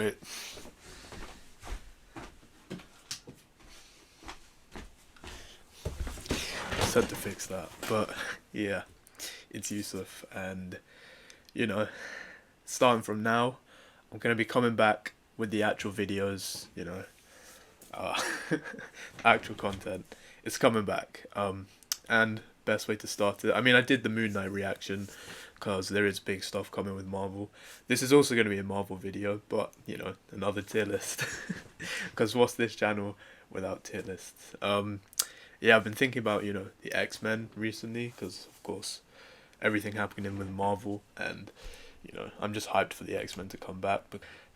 Wait. I said to fix that, but yeah, it's Yusuf, and you know, starting from now, I'm gonna be coming back with the actual videos. You know, uh, actual content. It's coming back. And best way to start it. I mean, I did the Moon Knight reaction because there is big stuff coming with Marvel. This is also going to be a Marvel video, but you know, another tier list. Because what's this channel without tier lists? Yeah, I've been thinking about, you know, the X-Men recently because of course everything happening with Marvel, and you know, I'm just hyped for the X-Men to come back.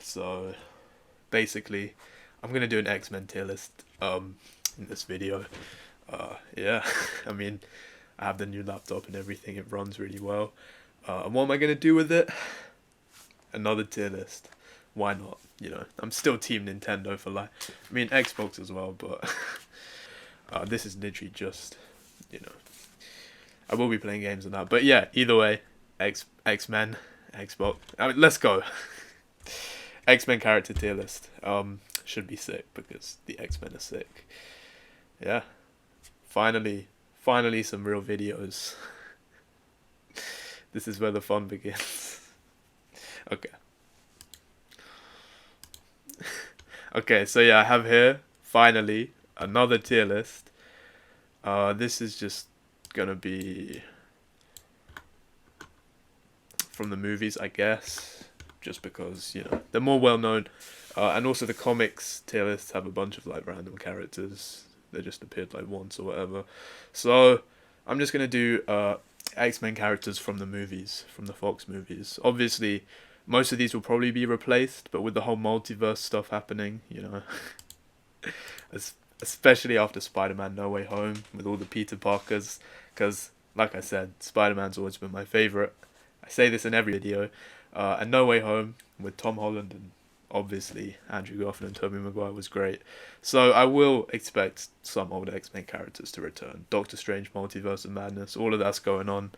So basically, I'm gonna do an X-Men tier list in this video. Yeah, I mean, I have the new laptop and everything. It runs really well. And what am I gonna do with it? Another tier list. Why not? You know, I'm still Team Nintendo for life. I mean, Xbox as well, but this is literally just, you know, I will be playing games on that. But yeah, either way, X-Men, Xbox. I mean, let's go. X-Men character tier list. Should be sick because the X-Men are sick. Yeah. Finally some real videos. This is where the fun begins. Okay. Okay, so yeah, I have here, finally, another tier list. This is just gonna be from the movies, I guess. Just because, you know, they're more well known. And also the comics tier lists have a bunch of like random characters. They just appeared like once or whatever. So I'm just gonna do X-Men characters from the movies, from the Fox movies. Obviously, most of these will probably be replaced, but with the whole multiverse stuff happening, you know, especially after Spider-Man No Way Home with all the Peter Parkers, because like I said, Spider-Man's always been my favorite. I say this in every video. And No Way Home with Tom Holland and obviously Andrew Garfield and Tobey Maguire was great. So I will expect some old X-Men characters to return. Doctor Strange, Multiverse of Madness, all of that's going on.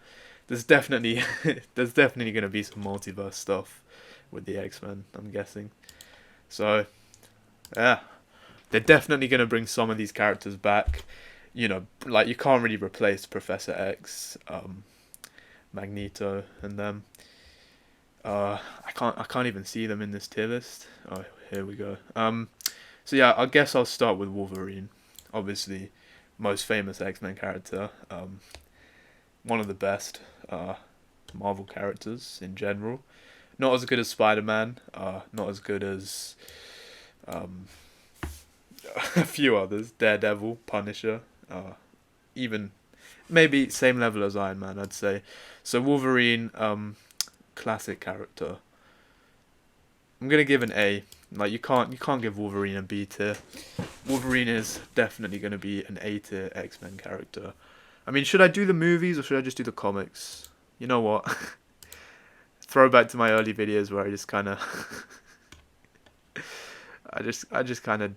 There's definitely going to be some multiverse stuff with the X-Men, I'm guessing. So yeah, they're definitely going to bring some of these characters back. You know, like you can't really replace Professor X, Magneto, and them. I can't even see them in this tier list. Oh, here we go. So yeah, I guess I'll start with Wolverine. Obviously, most famous X-Men character. One of the best Marvel characters in general. Not as good as Spider-Man. Not as good as a few others. Daredevil, Punisher. Even maybe same level as Iron Man, I'd say. So Wolverine. Classic character. I'm gonna give an A. Like you can't give Wolverine a B tier. Wolverine is definitely gonna be an A tier X-Men character. I mean, should I do the movies or should I just do the comics? You know what? Throwback to my early videos where I just kind of, I just kind of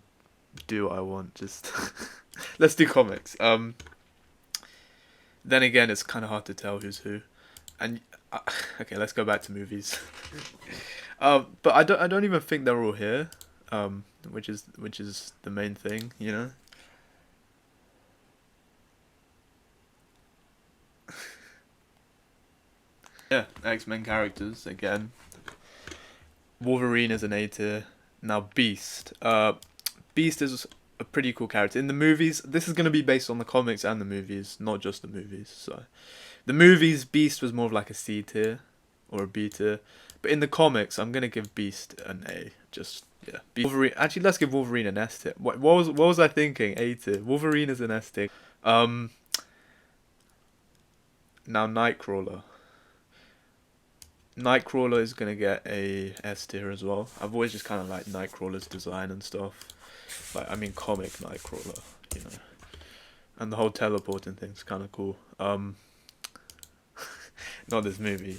do what I want. Just let's do comics. Then again, it's kind of hard to tell who's who. And okay, let's go back to movies. But I don't even think they're all here. Which is the main thing, you know. Yeah, X-Men characters again. Wolverine is an A tier. Now Beast. Beast is a pretty cool character in the movies. This is gonna be based on the comics and the movies, not just the movies. So. The movies, Beast was more of like a C tier or a B tier, but in the comics, I'm gonna give Beast an A. Just yeah, Wolverine. Actually, let's give Wolverine an S tier. What was I thinking? A tier. Wolverine is an S tier. Now Nightcrawler. Nightcrawler is gonna get a S tier as well. I've always just kind of liked Nightcrawler's design and stuff. Like I mean, comic Nightcrawler, you know, and the whole teleporting thing's kind of cool. Not this movie.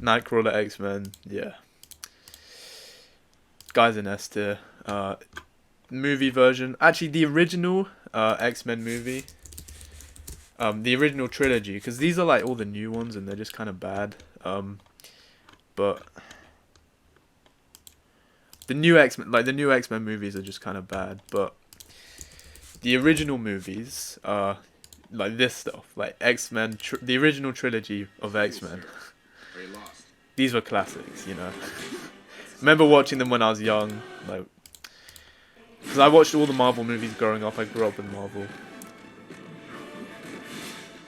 Nightcrawler X-Men, yeah. Guy's an S tier. Movie version. Actually, the original X-Men movie. The original trilogy, because these are like all the new ones and they're just kind of bad. But The new X-Men, like the new X-Men movies, are just kind of bad, but the original movies are like this stuff, like X-Men, the original trilogy of X-Men. These were classics, you know. Remember watching them when I was young, like, because I watched all the Marvel movies growing up. I grew up with Marvel.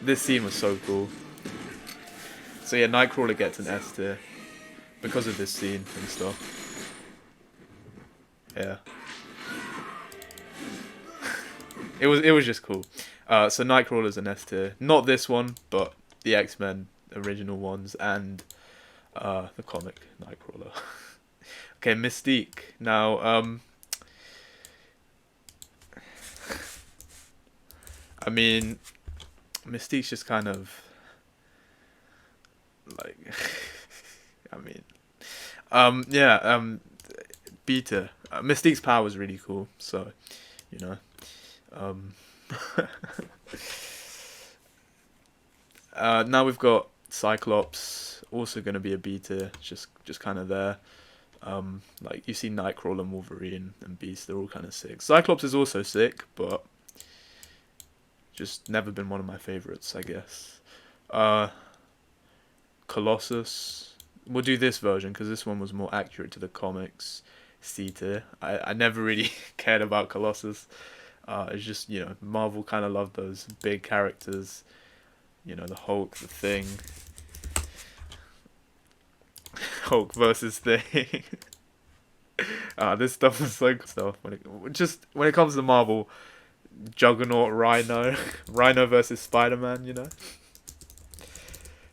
This scene was so cool. So yeah, Nightcrawler gets an S tier because of this scene and stuff. Yeah. It was just cool. So Nightcrawler's an S tier. Not this one, but the X-Men original ones and the comic Nightcrawler. Okay, Mystique. Now, I mean, Mystique's just kind of like, I mean, beta. Mystique's power is really cool, so, you know, now we've got Cyclops, also going to be a beta, just kind of there. Like, you see Nightcrawler and Wolverine and Beast, they're all kind of sick. Cyclops is also sick, but just never been one of my favorites, I guess. Colossus, we'll do this version because this one was more accurate to the comics. C tier. I never really cared about Colossus. It's just, you know, Marvel kind of loved those big characters, you know, the Hulk, the Thing, Hulk versus Thing. This stuff was so good stuff when it comes to Marvel. Juggernaut, Rhino versus Spider-Man, you know.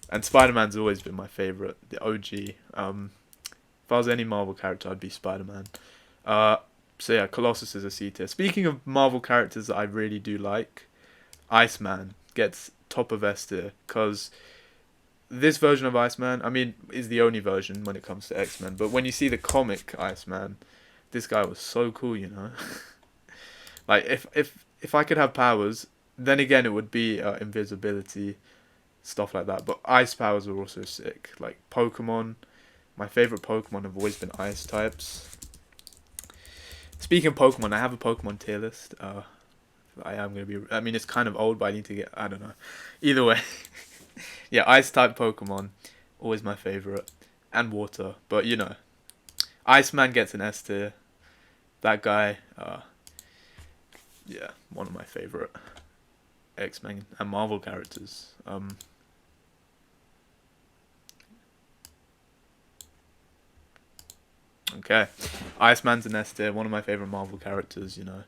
And Spider-Man's always been my favorite, the OG. If I was any Marvel character, I'd be Spider-Man. So yeah, Colossus is a C tier. Speaking of Marvel characters that I really do like, Iceman gets top of S tier, because this version of Iceman, I mean, is the only version when it comes to X-Men, but when you see the comic Iceman, this guy was so cool, you know. Like, if I could have powers, then again it would be invisibility, stuff like that, but ice powers are also sick. Like Pokemon, my favourite Pokemon have always been ice types. Speaking of Pokemon, I have a Pokemon tier list. I mean, it's kind of old, but I need to get, I don't know. Either way, yeah, ice type Pokemon, always my favourite, and water. But you know, Iceman gets an S tier. That guy, yeah, one of my favourite X-Men and Marvel characters. Okay, Iceman's an S tier, one of my favourite Marvel characters, you know.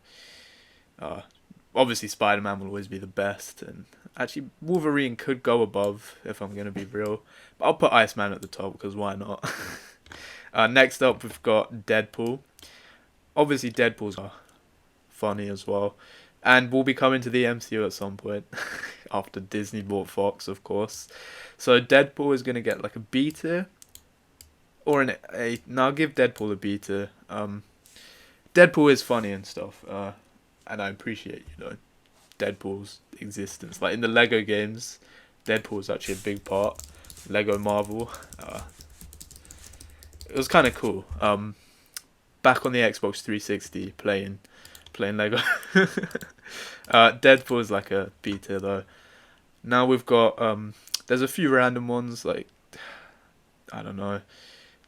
Obviously Spider-Man will always be the best, and actually Wolverine could go above, if I'm going to be real. But I'll put Iceman at the top, because why not? Next up we've got Deadpool. Obviously Deadpool's funny as well, and will be coming to the MCU at some point, after Disney bought Fox, of course. So Deadpool is going to get like a B tier, or an A. No, I'll give Deadpool a B tier. Deadpool is funny and stuff, and I appreciate, you know, Deadpool's existence. Like in the Lego games, Deadpool is actually a big part. Lego Marvel, it was kind of cool. Back on the Xbox 360, playing Lego. Deadpool is like a B tier though. Now we've got there's a few random ones, like, I don't know.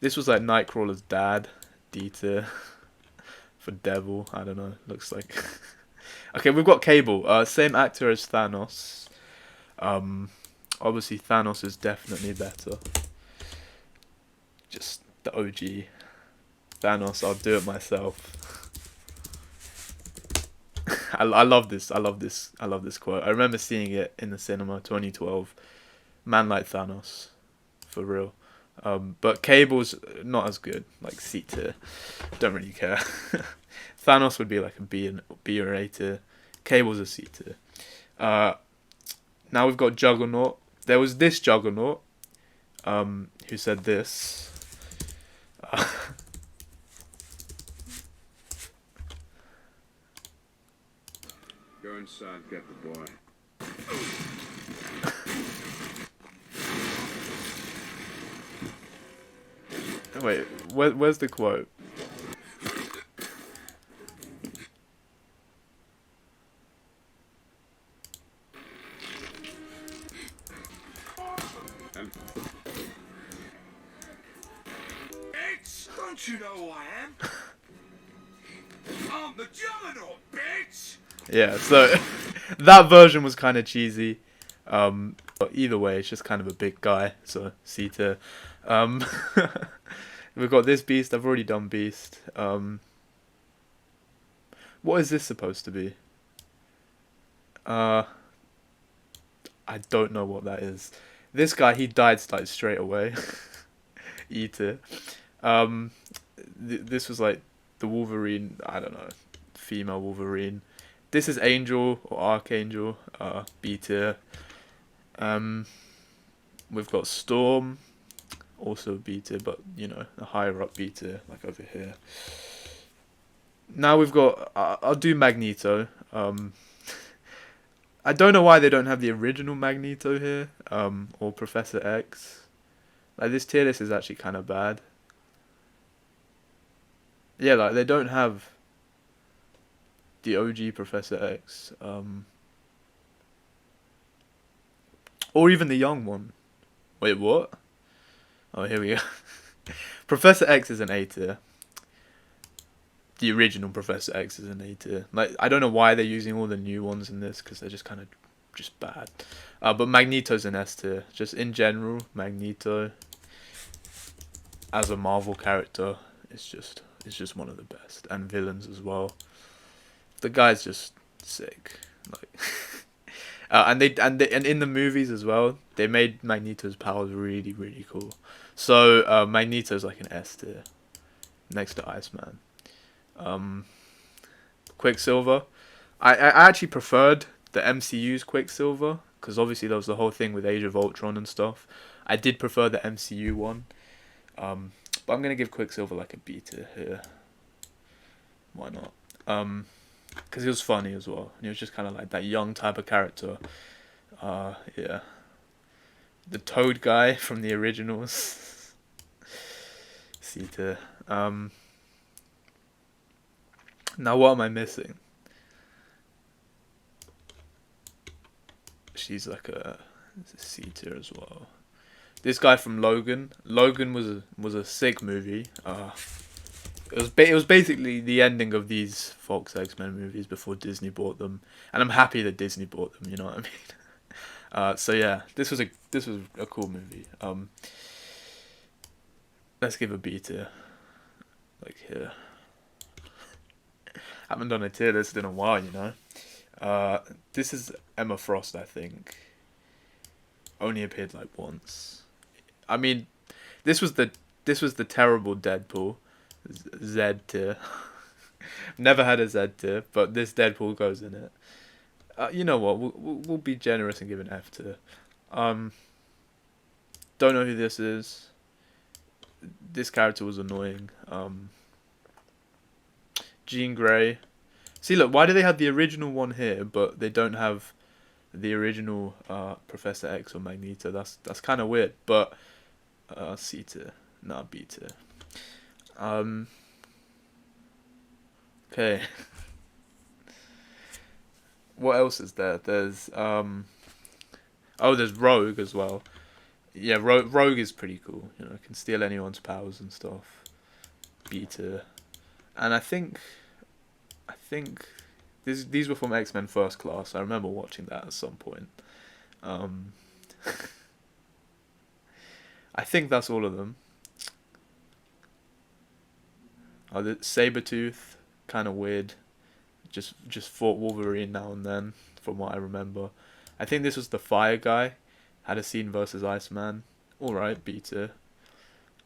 This was like Nightcrawler's dad, D tier. For Devil, I don't know, looks like. Okay, we've got Cable, same actor as Thanos. Obviously Thanos is definitely better. Just the OG Thanos, I'll do it myself. I love this quote. I remember seeing it in the cinema, 2012. Man like Thanos, for real. But Cable's not as good, like C tier. Don't really care. Thanos would be like a B or A tier. Cable's a C tier. Now we've got Juggernaut. There was this Juggernaut, who said this. Go inside, get the boy. Wait, where's the quote? man. Bitch! Don't you know who I am? I'm the Juggernaut, bitch! Yeah, so that version was kind of cheesy. But either way, it's just kind of a big guy, so C tier. Um, we've got this Beast. I've already done Beast. What is this supposed to be? I don't know what that is. This guy, he died like straight away. E tier. This was like the Wolverine. I don't know, female Wolverine. This is Angel or Archangel. B tier. We've got Storm, also B tier, but you know, a higher up B tier, like over here. Now we've got. I'll do Magneto. I don't know why they don't have the original Magneto here, or Professor X. Like, this tier list is actually kind of bad. Yeah, like, they don't have the OG Professor X, or even the young one. Wait, what? Oh, here we go. Professor X is an A tier. The original Professor X is an A tier. Like, I don't know why they're using all the new ones in this, because they're just kind of just bad. But Magneto's an S tier. Just in general, Magneto as a Marvel character is just one of the best, and villains as well. The guy's just sick. Like, and in the movies as well, they made Magneto's powers really, really cool. So Magneto's like an S tier, next to Iceman. Quicksilver, I actually preferred the MCU's Quicksilver, because obviously there was the whole thing with Age of Ultron and stuff. I did prefer the MCU one, but I'm gonna give Quicksilver like a B tier here. Why not? Because he was funny as well, and he was just kind of like that young type of character. Yeah, the Toad guy from the originals. C tier. Now what am I missing? She's like a C tier as well. This guy from Logan. Logan was a sick movie. It was basically the ending of these Fox X-Men movies before Disney bought them, and I'm happy that Disney bought them. You know what I mean? So yeah, this was a cool movie. Let's give a B tier. Like here. Haven't done a tier list in a while, you know. This is Emma Frost, I think. Only appeared like once. I mean, this was the terrible Deadpool. Z tier. Never had a Z tier, but this Deadpool goes in it. You know what? We'll be generous and give an F tier. Don't know who this is. This character was annoying. Jean Grey. See, look, why do they have the original one here, but they don't have the original Professor X or Magneto? That's kind of weird. But C tier, not B tier. Okay. What else is there? There's there's Rogue as well. Yeah, Rogue is pretty cool. You know, can steal anyone's powers and stuff. B tier. And I think these were from X-Men First Class. I remember watching that at some point. I think that's all of them. The Sabretooth, kind of weird. Just fought Wolverine now and then, from what I remember. I think this was the Fire guy. Had a scene versus Iceman. Alright, B tier.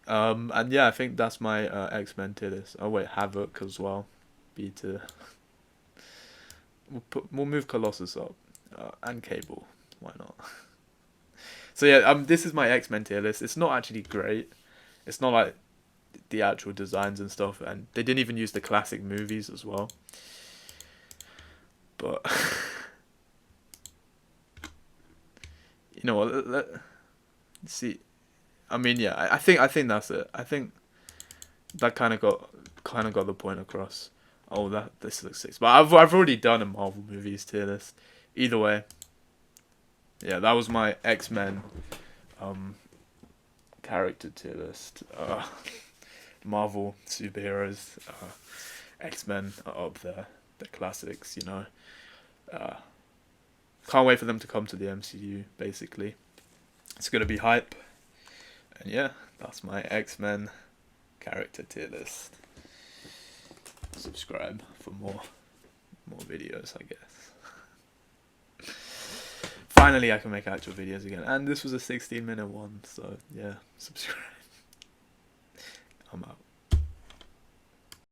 And yeah, I think that's my X-Men tier list. Oh wait, Havoc as well. B tier. We'll move Colossus up. And Cable. Why not? So yeah, this is my X-Men tier list. It's not actually great. It's not like the actual designs and stuff, and they didn't even use the classic movies as well. But you know what? Let's see. I mean, yeah, I think that's it. I think that kind of got the point across. Oh, this looks sick. But I've already done a Marvel movies tier list. Either way, yeah, that was my X-Men character tier list. Marvel superheroes, X-Men are up there. The classics, you know. Can't wait for them to come to the MCU, basically. It's going to be hype. And yeah, that's my X-Men character tier list. Subscribe for more videos, I guess. Finally, I can make actual videos again. And this was a 16-minute one, so yeah, subscribe. I'm out.